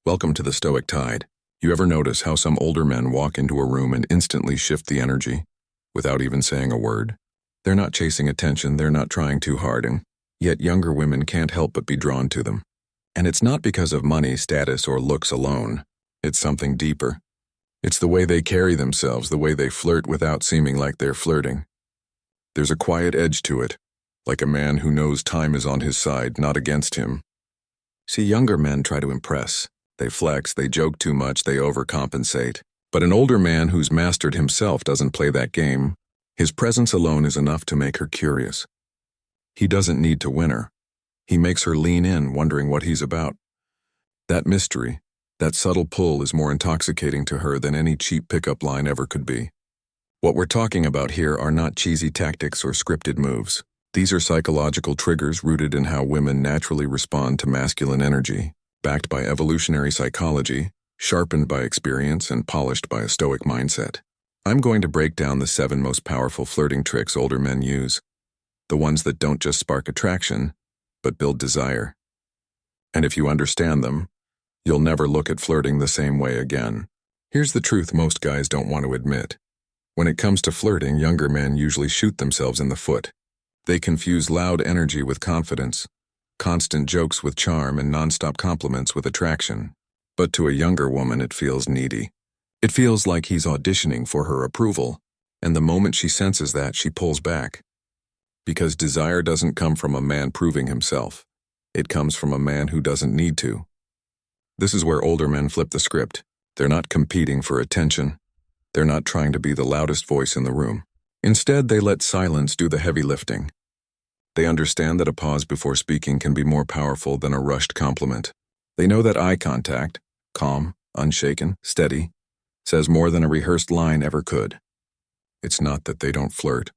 Welcome to the Stoic Tide. You ever notice how some older men walk into a room and instantly shift the energy, without even saying a word? They're not chasing attention, they're not trying too hard, and yet younger women can't help but be drawn to them. And it's not because of money, status, or looks alone. It's something deeper. It's the way they carry themselves, the way they flirt without seeming like they're flirting. There's a quiet edge to it, like a man who knows time is on his side, not against him. See, younger men try to impress. They flex, they joke too much, they overcompensate. But an older man who's mastered himself doesn't play that game. His presence alone is enough to make her curious. He doesn't need to win her. He makes her lean in, wondering what he's about. That mystery, that subtle pull is more intoxicating to her than any cheap pickup line ever could be. What we're talking about here are not cheesy tactics or scripted moves. These are psychological triggers rooted in how women naturally respond to masculine energy, backed by evolutionary psychology, sharpened by experience, and polished by a stoic mindset. I'm going to break down the 7 most powerful flirting tricks older men use, the ones that don't just spark attraction, but build desire. And if you understand them, you'll never look at flirting the same way again. Here's the truth most guys don't want to admit. When it comes to flirting, younger men usually shoot themselves in the foot. They confuse loud energy with confidence, constant jokes with charm, and nonstop compliments with attraction. But to a younger woman, it feels needy. It feels like he's auditioning for her approval, and the moment she senses that, she pulls back. Because desire doesn't come from a man proving himself. It comes from a man who doesn't need to. This is where older men flip the script. They're not competing for attention. They're not trying to be the loudest voice in the room. Instead, they let silence do the heavy lifting. They understand that a pause before speaking can be more powerful than a rushed compliment. They know that eye contact, calm, unshaken, steady, says more than a rehearsed line ever could. It's not that they don't flirt.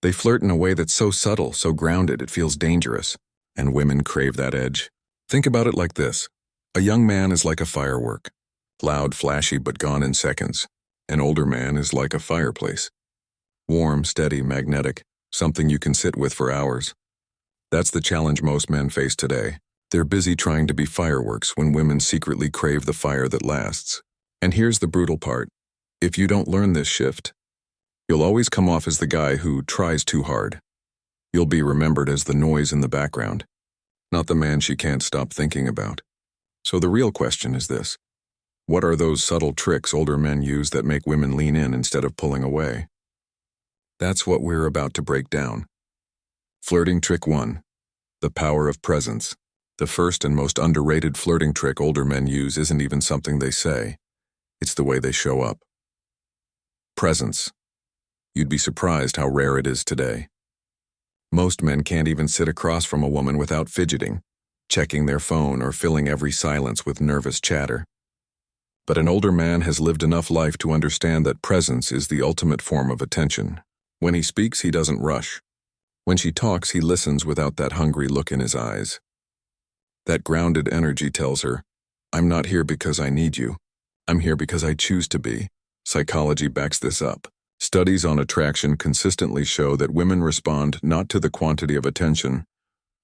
They flirt in a way that's so subtle, so grounded, it feels dangerous. And women crave that edge. Think about it like this. A young man is like a firework. Loud, flashy, but gone in seconds. An older man is like a fireplace. Warm, steady, magnetic, something you can sit with for hours. That's the challenge most men face today. They're busy trying to be fireworks when women secretly crave the fire that lasts. And here's the brutal part. If you don't learn this shift, you'll always come off as the guy who tries too hard. You'll be remembered as the noise in the background, not the man she can't stop thinking about. So the real question is this. What are those subtle tricks older men use that make women lean in instead of pulling away? That's what we're about to break down. Flirting trick 1. The power of presence. The first and most underrated flirting trick older men use isn't even something they say. It's the way they show up. Presence. You'd be surprised how rare it is today. Most men can't even sit across from a woman without fidgeting, checking their phone, or filling every silence with nervous chatter. But an older man has lived enough life to understand that presence is the ultimate form of attention. When he speaks, he doesn't rush. When she talks, he listens without that hungry look in his eyes. That grounded energy tells her, I'm not here because I need you. I'm here because I choose to be. Psychology backs this up. Studies on attraction consistently show that women respond not to the quantity of attention,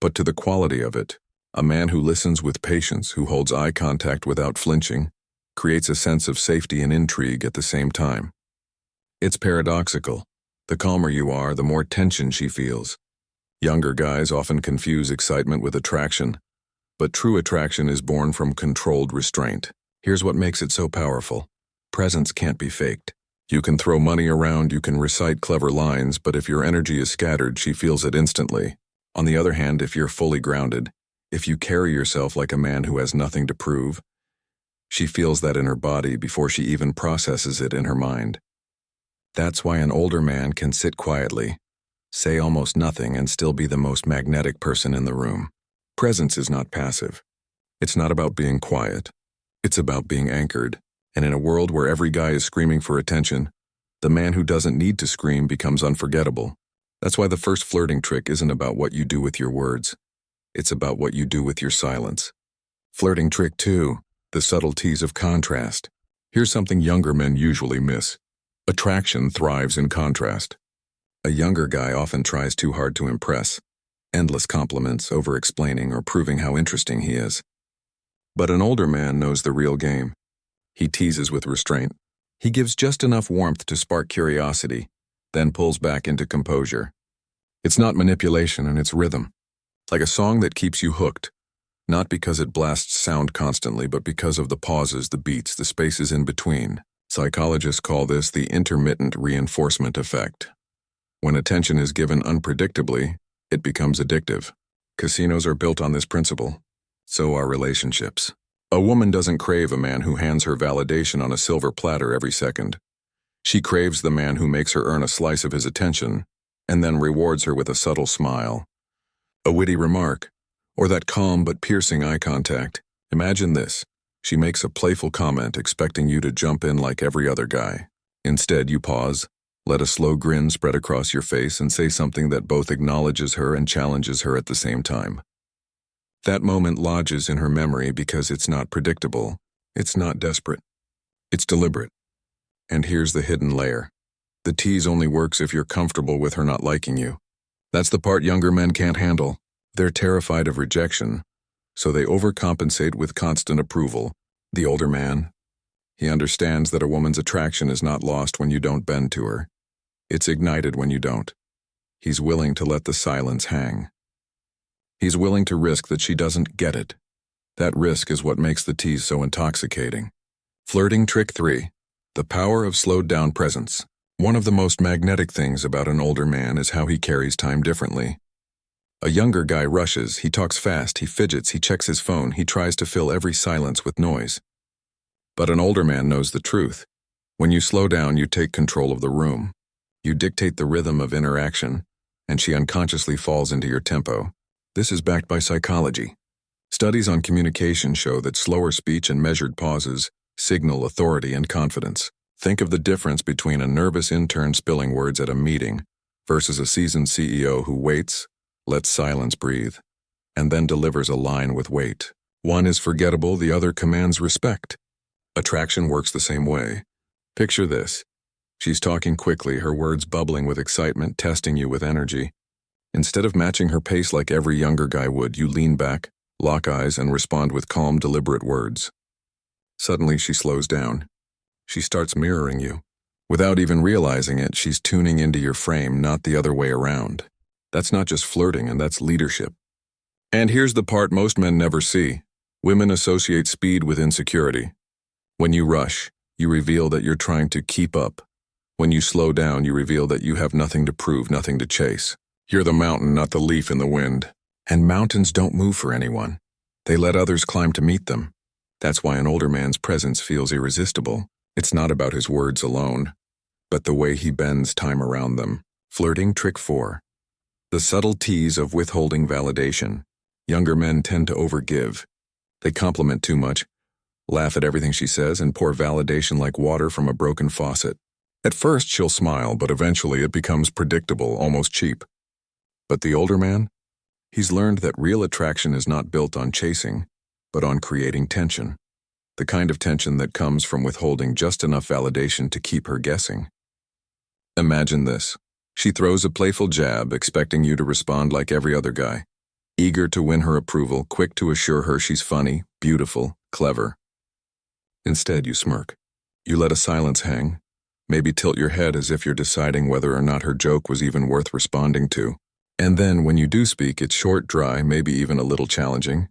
but to the quality of it. A man who listens with patience, who holds eye contact without flinching, creates a sense of safety and intrigue at the same time. It's paradoxical. The calmer you are, the more tension she feels. Younger guys often confuse excitement with attraction, but true attraction is born from controlled restraint. Here's what makes it so powerful. Presence can't be faked. You can throw money around, you can recite clever lines, but if your energy is scattered, she feels it instantly. On the other hand, if you're fully grounded, if you carry yourself like a man who has nothing to prove, she feels that in her body before she even processes it in her mind. That's why an older man can sit quietly, say almost nothing, and still be the most magnetic person in the room. Presence is not passive. It's not about being quiet. It's about being anchored. And in a world where every guy is screaming for attention, the man who doesn't need to scream becomes unforgettable. That's why the first flirting trick isn't about what you do with your words. It's about what you do with your silence. Flirting trick 2. The subtleties of contrast. Here's something younger men usually miss. Attraction thrives in contrast. A younger guy often tries too hard to impress. Endless compliments, over-explaining, or proving how interesting he is. But an older man knows the real game. He teases with restraint. He gives just enough warmth to spark curiosity, then pulls back into composure. It's not manipulation, and it's rhythm. Like a song that keeps you hooked, not because it blasts sound constantly, but because of the pauses, the beats, the spaces in between. Psychologists call this the intermittent reinforcement effect. When attention is given unpredictably, it becomes addictive. Casinos are built on this principle. So are relationships. A woman doesn't crave a man who hands her validation on a silver platter every second. She craves the man who makes her earn a slice of his attention and then rewards her with a subtle smile, a witty remark, or that calm but piercing eye contact. Imagine this. She makes a playful comment expecting you to jump in like every other guy. Instead, you pause, let a slow grin spread across your face, and say something that both acknowledges her and challenges her at the same time. That moment lodges in her memory because it's not predictable, it's not desperate, it's deliberate. And here's the hidden layer. The tease only works if you're comfortable with her not liking you. That's the part younger men can't handle. They're terrified of rejection, so they overcompensate with constant approval. The older man, he understands that a woman's attraction is not lost when you don't bend to her. It's ignited when you don't. He's willing to let the silence hang. He's willing to risk that she doesn't get it. That risk is what makes the tease so intoxicating. Flirting trick 3. The power of slowed-down presence. One of the most magnetic things about an older man is how he carries time differently. A younger guy rushes, he talks fast, he fidgets, he checks his phone, he tries to fill every silence with noise. But an older man knows the truth. When you slow down, you take control of the room. You dictate the rhythm of interaction, and she unconsciously falls into your tempo. This is backed by psychology. Studies on communication show that slower speech and measured pauses signal authority and confidence. Think of the difference between a nervous intern spilling words at a meeting versus a seasoned CEO who waits, lets silence breathe, and then delivers a line with weight. One is forgettable, the other commands respect. Attraction works the same way. Picture this. She's talking quickly, her words bubbling with excitement, testing you with energy. Instead of matching her pace like every younger guy would, you lean back, lock eyes, and respond with calm, deliberate words. Suddenly, she slows down. She starts mirroring you. Without even realizing it, she's tuning into your frame, not the other way around. That's not just flirting, and that's leadership. And here's the part most men never see. Women associate speed with insecurity. When you rush, you reveal that you're trying to keep up. When you slow down, you reveal that you have nothing to prove, nothing to chase. You're the mountain, not the leaf in the wind. And mountains don't move for anyone. They let others climb to meet them. That's why an older man's presence feels irresistible. It's not about his words alone, but the way he bends time around them. Flirting trick 4. The subtle tease of withholding validation. Younger men tend to overgive. They compliment too much, laugh at everything she says, and pour validation like water from a broken faucet. At first, she'll smile, but eventually it becomes predictable, almost cheap. But the older man? He's learned that real attraction is not built on chasing, but on creating tension. The kind of tension that comes from withholding just enough validation to keep her guessing. Imagine this. She throws a playful jab, expecting you to respond like every other guy. Eager to win her approval, quick to assure her she's funny, beautiful, clever. Instead, you smirk. You let a silence hang, maybe tilt your head as if you're deciding whether or not her joke was even worth responding to. And then, when you do speak, it's short, dry, maybe even a little challenging.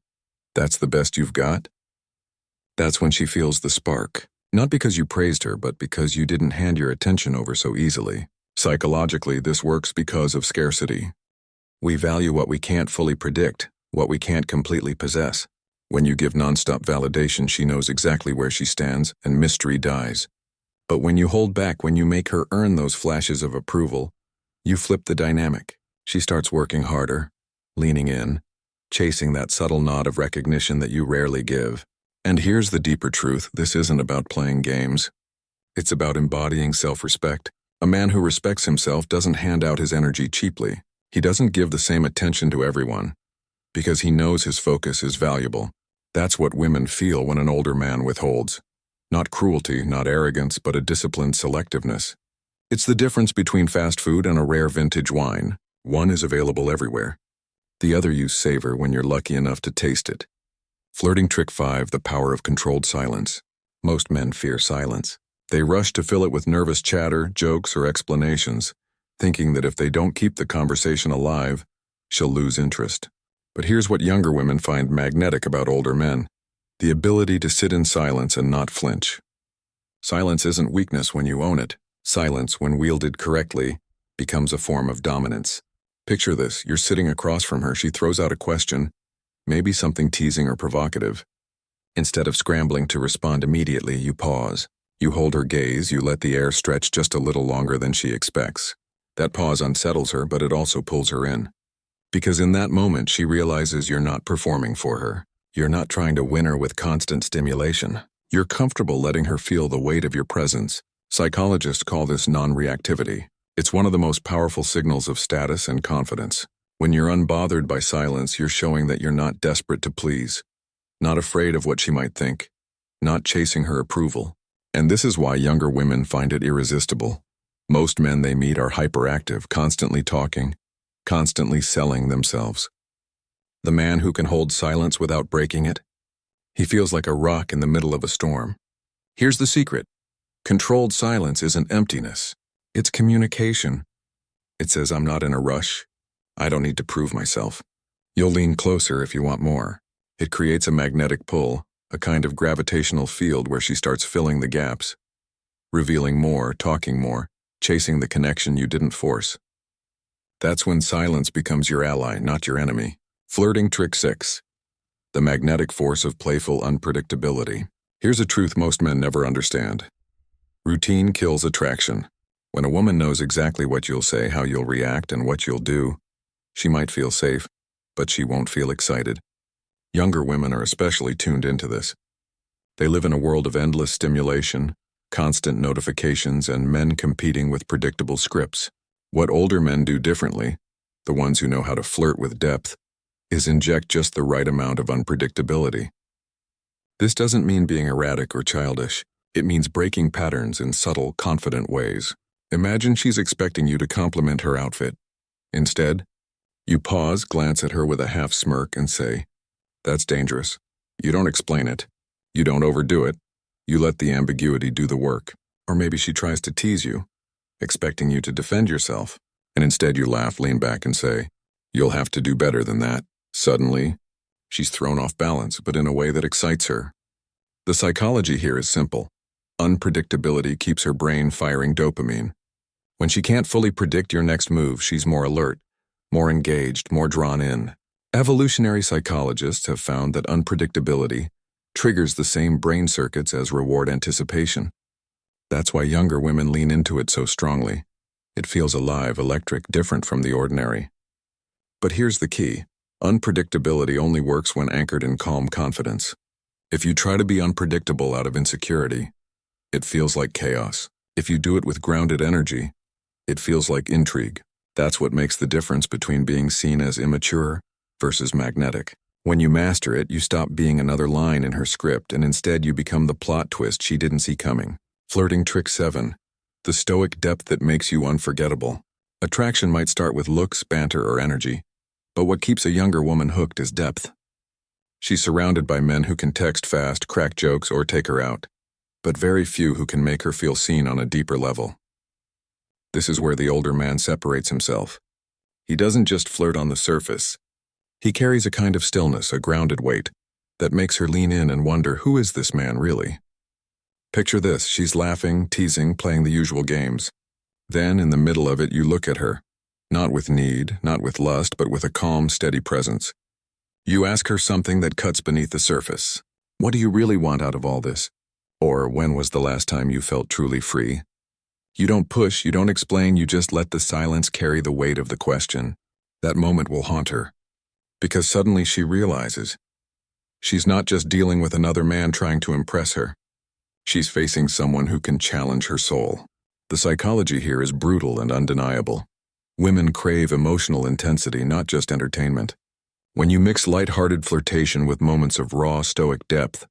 That's the best you've got? That's when she feels the spark. Not because you praised her, but because you didn't hand your attention over so easily. Psychologically, this works because of scarcity. We value what we can't fully predict, what we can't completely possess. When you give nonstop validation, she knows exactly where she stands, and mystery dies. But when you hold back, when you make her earn those flashes of approval, you flip the dynamic. She starts working harder, leaning in, chasing that subtle nod of recognition that you rarely give. And here's the deeper truth. This isn't about playing games. It's about embodying self-respect. A man who respects himself doesn't hand out his energy cheaply. He doesn't give the same attention to everyone, because he knows his focus is valuable. That's what women feel when an older man withholds. Not cruelty, not arrogance, but a disciplined selectiveness. It's the difference between fast food and a rare vintage wine. One is available everywhere. The other you savor when you're lucky enough to taste it. Flirting trick 5, the power of controlled silence. Most men fear silence. They rush to fill it with nervous chatter, jokes, or explanations, thinking that if they don't keep the conversation alive, she'll lose interest. But here's what younger women find magnetic about older men: the ability to sit in silence and not flinch. Silence isn't weakness when you own it. Silence, when wielded correctly, becomes a form of dominance. Picture this: you're sitting across from her, she throws out a question, maybe something teasing or provocative. Instead of scrambling to respond immediately, you pause. You hold her gaze, you let the air stretch just a little longer than she expects. That pause unsettles her, but it also pulls her in. Because in that moment, she realizes you're not performing for her. You're not trying to win her with constant stimulation. You're comfortable letting her feel the weight of your presence. Psychologists call this non-reactivity. It's one of the most powerful signals of status and confidence. When you're unbothered by silence, you're showing that you're not desperate to please, not afraid of what she might think, not chasing her approval. And this is why younger women find it irresistible. Most men they meet are hyperactive, constantly talking, constantly selling themselves. The man who can hold silence without breaking it, he feels like a rock in the middle of a storm. Here's the secret: controlled silence isn't emptiness, it's communication. It says, I'm not in a rush. I don't need to prove myself. You'll lean closer if you want more. It creates a magnetic pull, a kind of gravitational field where she starts filling the gaps, revealing more, talking more, chasing the connection you didn't force. That's when silence becomes your ally, not your enemy. Flirting trick 6. The magnetic force of playful unpredictability. Here's a truth most men never understand. Routine kills attraction. When a woman knows exactly what you'll say, how you'll react, and what you'll do, she might feel safe, but she won't feel excited. Younger women are especially tuned into this. They live in a world of endless stimulation, constant notifications, and men competing with predictable scripts. What older men do differently, the ones who know how to flirt with depth, is inject just the right amount of unpredictability. This doesn't mean being erratic or childish. It means breaking patterns in subtle, confident ways. Imagine she's expecting you to compliment her outfit. Instead, you pause, glance at her with a half smirk, and say, "That's dangerous." You don't explain it. You don't overdo it. You let the ambiguity do the work. Or maybe she tries to tease you, expecting you to defend yourself, and instead you laugh, lean back, and say, "You'll have to do better than that." Suddenly, she's thrown off balance, but in a way that excites her. The psychology here is simple. Unpredictability keeps her brain firing dopamine. When she can't fully predict your next move, she's more alert, more engaged, more drawn in. Evolutionary psychologists have found that unpredictability triggers the same brain circuits as reward anticipation. That's why younger women lean into it so strongly. It feels alive, electric, different from the ordinary. But here's the key. Unpredictability only works when anchored in calm confidence. If you try to be unpredictable out of insecurity, it feels like chaos. If you do it with grounded energy, it feels like intrigue. That's what makes the difference between being seen as immature versus magnetic. When you master it, you stop being another line in her script, and instead you become the plot twist she didn't see coming. Flirting trick 7. The stoic depth that makes you unforgettable. Attraction might start with looks, banter, or energy, but what keeps a younger woman hooked is depth. She's surrounded by men who can text fast, crack jokes, or take her out, but very few who can make her feel seen on a deeper level. This is where the older man separates himself. He doesn't just flirt on the surface. He carries a kind of stillness, a grounded weight, that makes her lean in and wonder, who is this man really? Picture this: she's laughing, teasing, playing the usual games. Then, in the middle of it, you look at her, not with need, not with lust, but with a calm, steady presence. You ask her something that cuts beneath the surface. What do you really want out of all this? Or when was the last time you felt truly free? You don't push, you don't explain, you just let the silence carry the weight of the question. That moment will haunt her, because suddenly she realizes she's not just dealing with another man trying to impress her. She's facing someone who can challenge her soul. The psychology here is brutal and undeniable. Women crave emotional intensity, not just entertainment. When you mix light-hearted flirtation with moments of raw, stoic depth,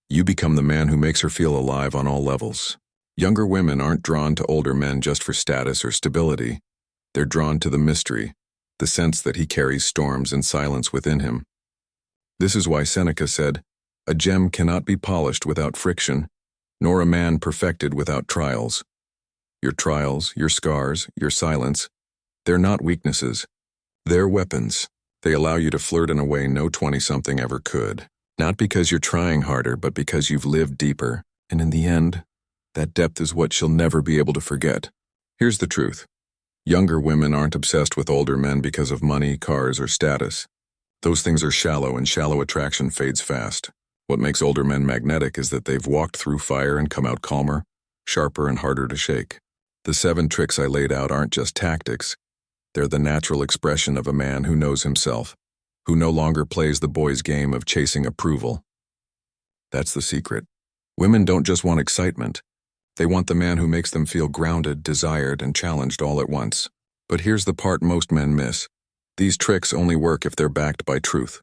you become the man who makes her feel alive on all levels. Younger women aren't drawn to older men just for status or stability. They're drawn to the mystery, the sense that he carries storms and silence within him. This is why Seneca said, A gem cannot be polished without friction, nor a man perfected without trials. Your trials, your scars, your silence, they're not weaknesses. They're weapons. They allow you to flirt in a way no 20-something ever could. Not because you're trying harder, but because you've lived deeper. And in the end, that depth is what she'll never be able to forget. Here's the truth. Younger women aren't obsessed with older men because of money, cars, or status. Those things are shallow, and shallow attraction fades fast. What makes older men magnetic is that they've walked through fire and come out calmer, sharper, and harder to shake. The 7 tricks I laid out aren't just tactics. They're the natural expression of a man who knows himself, who no longer plays the boy's game of chasing approval. That's the secret. Women don't just want excitement. They want the man who makes them feel grounded, desired, and challenged all at once. But here's the part most men miss. These tricks only work if they're backed by truth.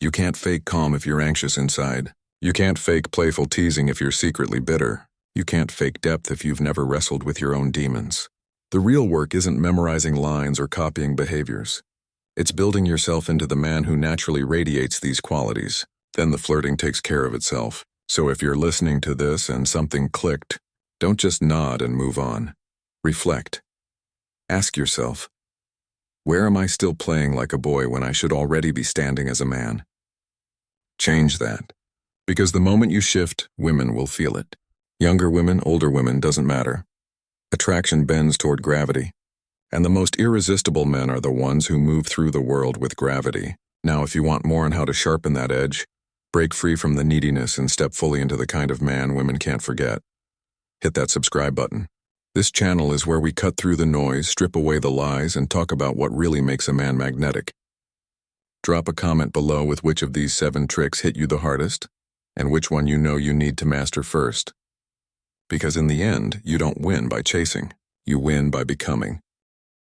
You can't fake calm if you're anxious inside. You can't fake playful teasing if you're secretly bitter. You can't fake depth if you've never wrestled with your own demons. The real work isn't memorizing lines or copying behaviors. It's building yourself into the man who naturally radiates these qualities. Then the flirting takes care of itself. So if you're listening to this and something clicked, don't just nod and move on. Reflect. Ask yourself, where am I still playing like a boy when I should already be standing as a man? Change that. Because the moment you shift, women will feel it. Younger women, older women, doesn't matter. Attraction bends toward gravity. And the most irresistible men are the ones who move through the world with gravity. Now, if you want more on how to sharpen that edge, break free from the neediness and step fully into the kind of man women can't forget, hit that subscribe button. This channel is where we cut through the noise, strip away the lies, and talk about what really makes a man magnetic. Drop a comment below with which of these 7 tricks hit you the hardest, and which one you know you need to master first. Because in the end, you don't win by chasing. You win by becoming.